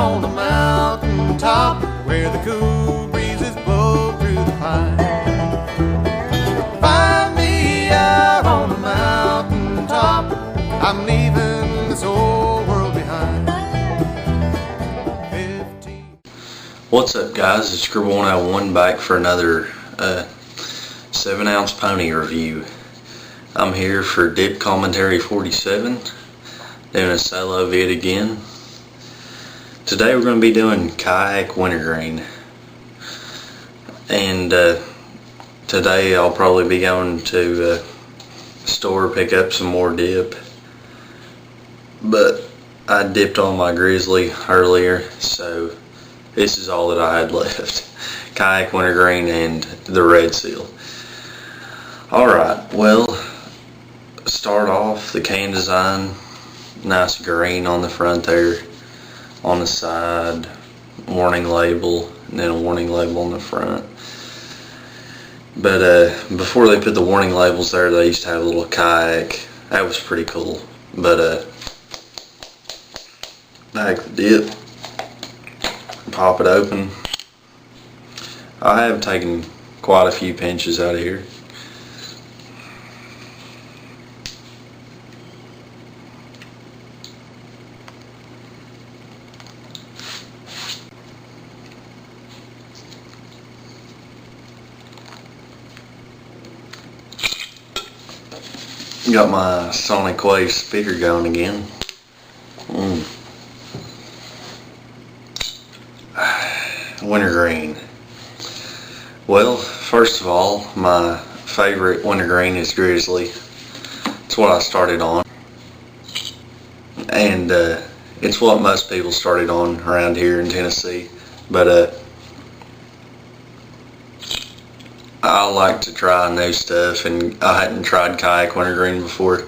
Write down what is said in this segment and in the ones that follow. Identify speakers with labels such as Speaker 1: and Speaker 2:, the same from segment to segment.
Speaker 1: on the mountain top where the cool breezes blow through the pine. Find me out on the mountain top, I'm leaving this old world behind. 15.
Speaker 2: What's up, guys? It's Scribble 101 back for another 7-ounce pony review. I'm here for Dip Commentary 47, doing a solo vid again. Today we're going to be doing Kayak Wintergreen, and today I'll probably be going to the store pick up some more dip, but I dipped on my Grizzly earlier, so this is all that I had left. Kayak Wintergreen and the Red Seal. Alright, well, start off the can design, nice green on the front there, on the side, warning label, and then a warning label on the front. But before they put the warning labels there, they used to have a little kayak. That was pretty cool. But back the dip, pop it open. I have taken quite a few pinches out of here. Got my Sonic Wave speaker going again. Wintergreen. Well, first of all, my favorite wintergreen is Grizzly. It's what I started on, and it's what most people started on around here in Tennessee. But I like to try new stuff, and I hadn't tried Kayak Wintergreen before.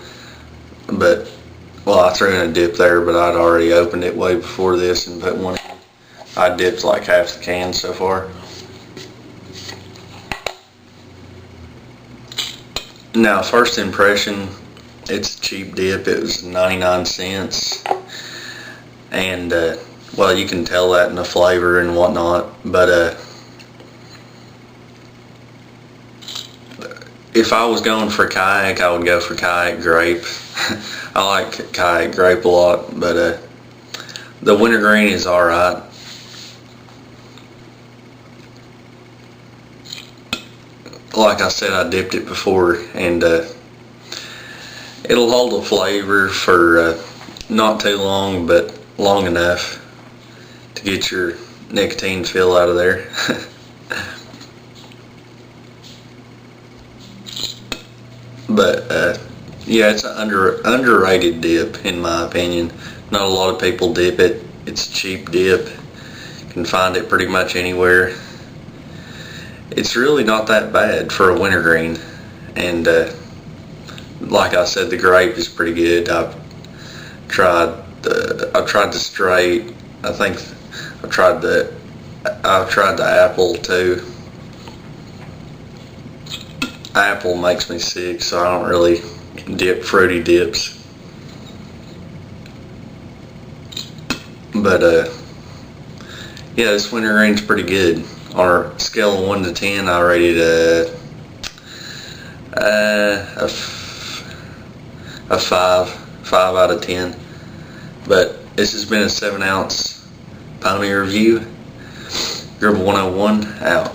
Speaker 2: But, well, I threw in a dip there, but I'd already opened it way before this and put one in. I dipped like half the can so far. Now, first impression, it's a cheap dip. It was 99 cents. And, well, you can tell that in the flavor and whatnot. But, if I was going for Kayak, I would go for Kayak Grape. I like Kayak Grape a lot, but the Wintergreen is alright. Like I said, I dipped it before, and it'll hold the flavor for not too long, but long enough to get your nicotine fill out of there. But yeah, it's an underrated dip in my opinion. Not a lot of people dip it. It's a cheap dip. You can find it pretty much anywhere. It's really not that bad for a wintergreen, and like I said, the grape is pretty good. I've tried the straight. I think I've tried the apple too. Apple makes me sick, so I don't really dip fruity dips. But yeah, this wintergreen's pretty good. On a scale of 1 to 10, I rated a 5 out of 10. But this has been a 7-ounce pony review. Scribble 101 out.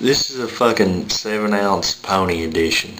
Speaker 2: This is a fucking 7-ounce pony edition.